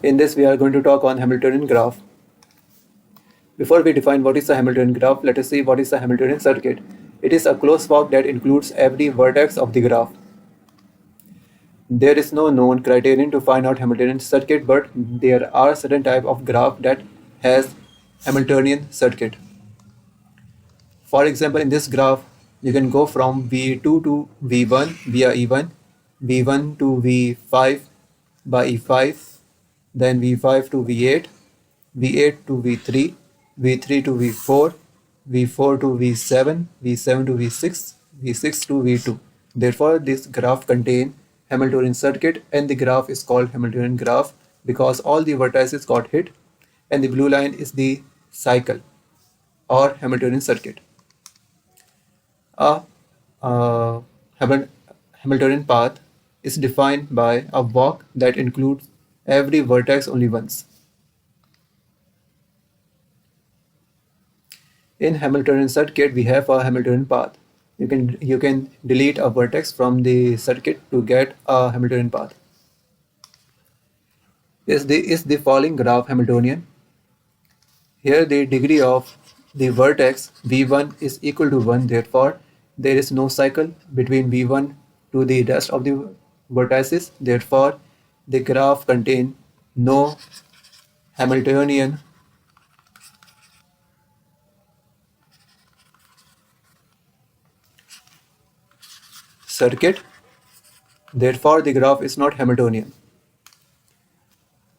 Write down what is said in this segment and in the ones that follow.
In this, we are going to talk on Hamiltonian graph. Before we define what is a Hamiltonian graph, let us see what is a Hamiltonian circuit. It is a closed walk that includes every vertex of the graph. There is no known criterion to find out Hamiltonian circuit, but there are certain type of graph that has Hamiltonian circuit. For example, in this graph, you can go from V2 to V1 via E1, V1 to V5 by E5, then V5 to V8, V8 to V3, V3 to V4, V4 to V7, V7 to V6, V6 to V2. Therefore, this graph contains Hamiltonian circuit and the graph is called Hamiltonian graph because all the vertices got hit and the blue line is the cycle or Hamiltonian circuit. A Hamiltonian path is defined by a walk that includes every vertex only once. In Hamiltonian circuit, we have a Hamiltonian path. You can delete a vertex from the circuit to get a Hamiltonian path. Is the following graph Hamiltonian? Here the degree of the vertex V1 is equal to 1, therefore there is no cycle between V1 to the rest of the vertices, therefore the graph contains no Hamiltonian circuit, therefore the graph is not Hamiltonian.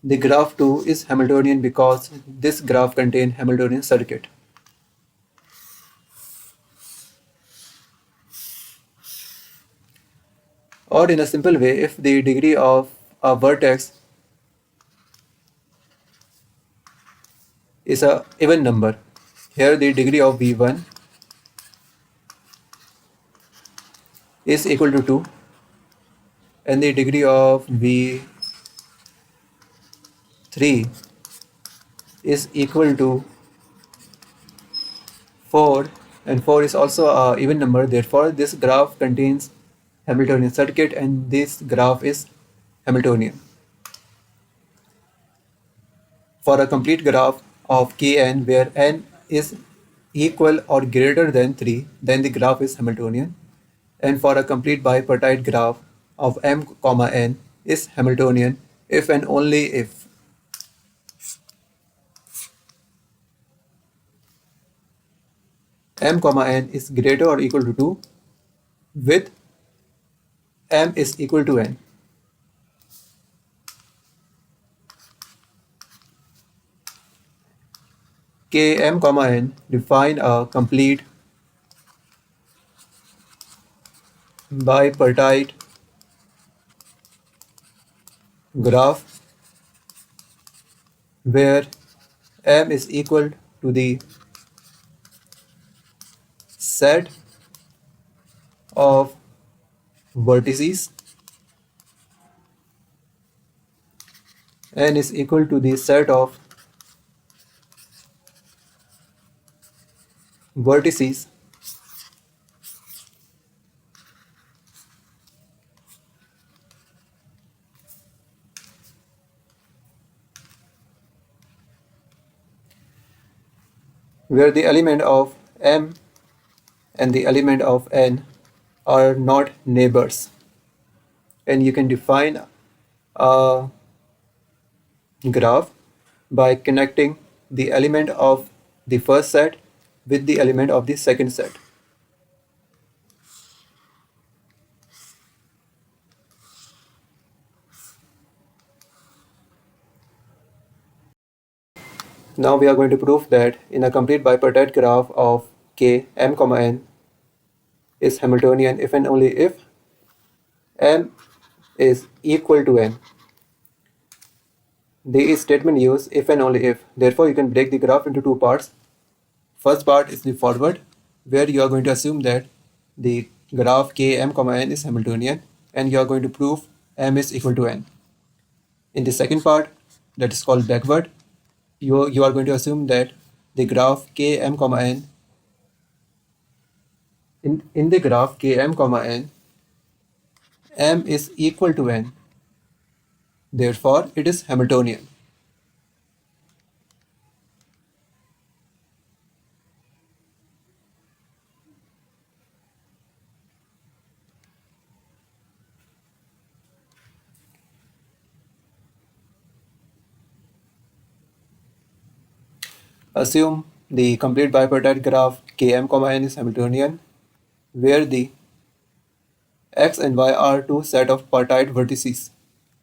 The graph 2 is Hamiltonian because this graph contains Hamiltonian circuit. Or in a simple way, if the degree of a vertex is an even number, here the degree of V1 is equal to 2 and the degree of V3 is equal to 4 and 4 is also an even number, therefore this graph contains Hamiltonian circuit and this graph is Hamiltonian. For a complete graph of Kn where n is equal or greater than 3, then the graph is Hamiltonian. And for a complete bipartite graph of m, n is Hamiltonian if and only if m, n is greater or equal to 2 with m is equal to n. K, m, n define a complete bipartite graph where m is equal to the set of vertices, n is equal to the set of vertices where the element of m and the element of n are not neighbors, and you can define a graph by connecting the element of the first set with the element of the second set. Now we are going to prove that in a complete bipartite graph of K, m, n is Hamiltonian if and only if m is equal to n. The statement use if and only if. Therefore, you can break the graph into two parts. First part is the forward, where you are going to assume that the graph K, m, n is Hamiltonian and you are going to prove m is equal to n. In the second part, that is called backward, you are going to assume that the graph K, m, n in the graph K, m, n, m is equal to n. Therefore, it is Hamiltonian. Assume the complete bipartite graph Km, n is Hamiltonian, where the x and y are two set of partite vertices.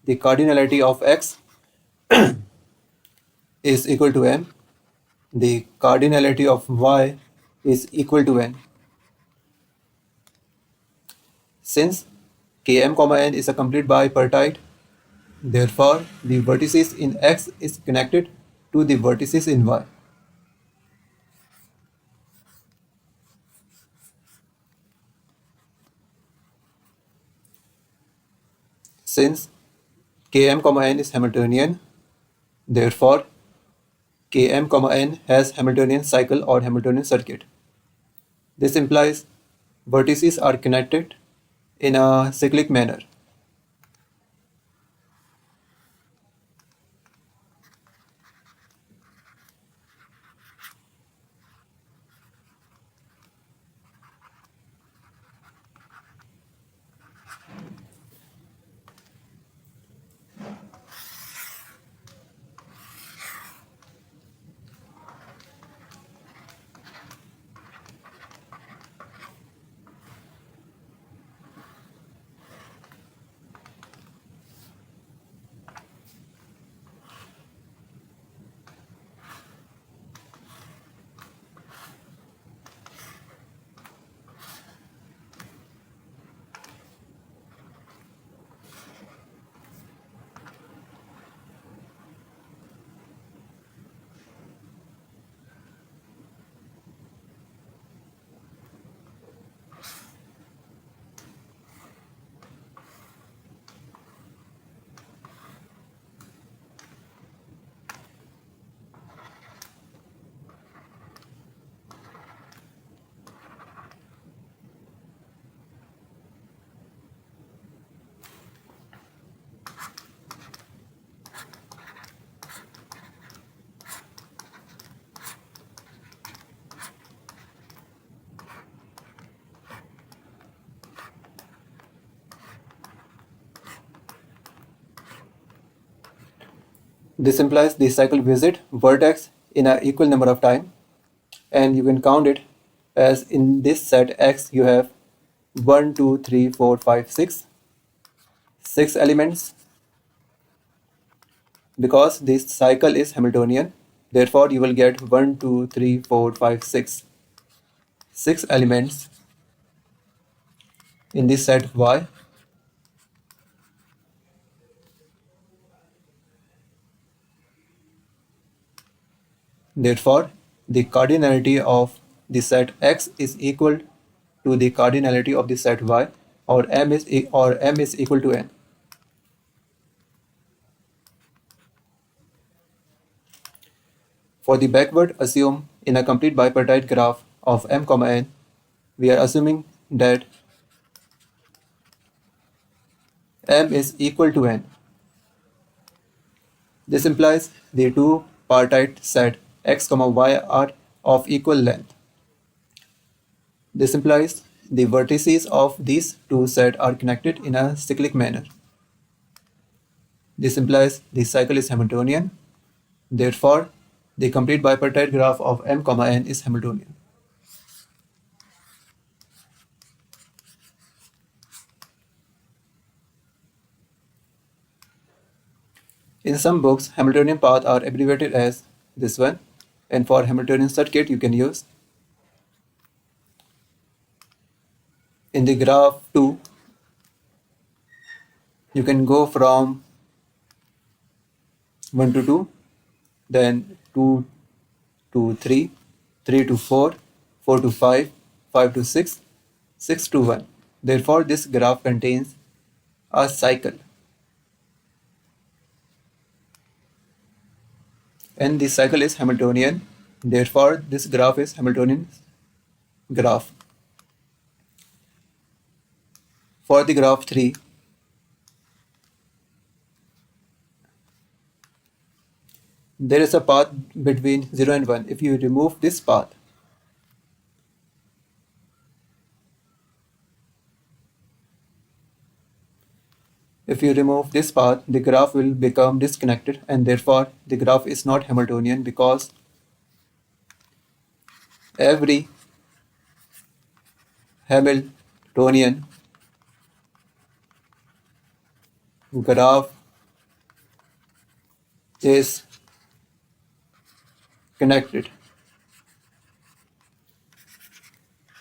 The cardinality of x is equal to n. The cardinality of y is equal to n. Since Km, n is a complete bipartite, therefore the vertices in x is connected to the vertices in y. Since Km, n is Hamiltonian, therefore Km, n has Hamiltonian cycle or Hamiltonian circuit. This implies vertices are connected in a cyclic manner. This implies the cycle visit vertex in an equal number of times, and you can count it as in this set X you have 1, 2, 3, 4, 5, 6, 6 elements. Because this cycle is Hamiltonian, therefore you will get 1, 2, 3, 4, 5, 6, 6 elements in this set Y. Therefore, the cardinality of the set X is equal to the cardinality of the set Y, or M is equal to n. For the backward, assume in a complete bipartite graph of M, n, we are assuming that M is equal to n. This implies the two partite set X, Y are of equal length. This implies the vertices of these two sets are connected in a cyclic manner. This implies the cycle is Hamiltonian. Therefore, the complete bipartite graph of M, n is Hamiltonian. In some books, Hamiltonian paths are abbreviated as this one, and for Hamiltonian circuit you can use. In the graph 2, you can go from 1 to 2, then 2 to 3, 3 to 4, 4 to 5, 5 to 6, 6 to 1. Therefore, this graph contains a cycle. And the cycle is Hamiltonian. Therefore, this graph is Hamiltonian graph. For the graph 3, there is a path between 0 and 1. If you remove this path, the graph will become disconnected, and therefore the graph is not Hamiltonian because Every Hamiltonian graph is connected.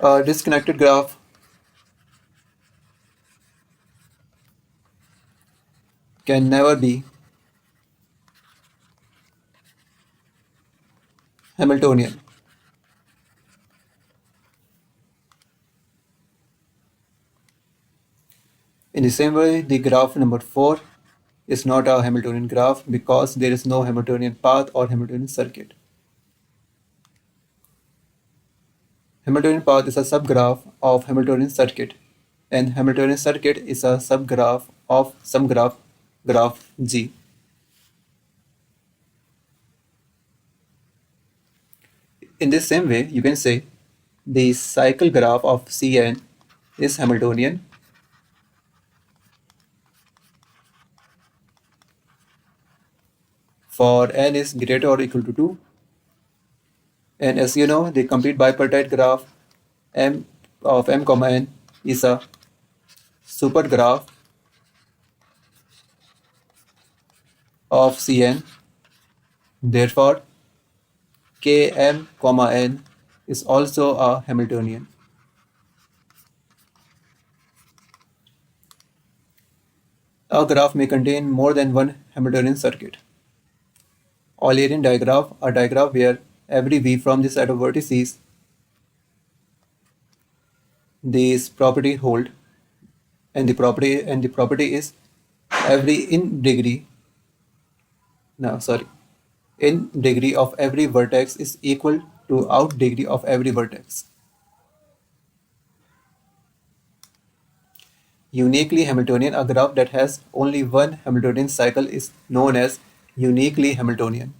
A disconnected graph can never be Hamiltonian. In the same way, the graph number 4 is not a Hamiltonian graph because there is no Hamiltonian path or Hamiltonian circuit. Hamiltonian path is a subgraph of Hamiltonian circuit, and Hamiltonian circuit is a subgraph of some graph G. In this same way, you can say the cycle graph of Cn is Hamiltonian for n is greater or equal to 2. And as you know, the complete bipartite graph M of m comma n is a supergraph of Cn. Therefore, Km comma n is also a Hamiltonian. A graph may contain more than one Hamiltonian circuit. Eulerian digraph, a digraph where every v from the set of vertices this property hold, and the property is every in degree of every vertex is equal to out degree of every vertex. Uniquely Hamiltonian, a graph that has only one Hamiltonian cycle is known as uniquely Hamiltonian.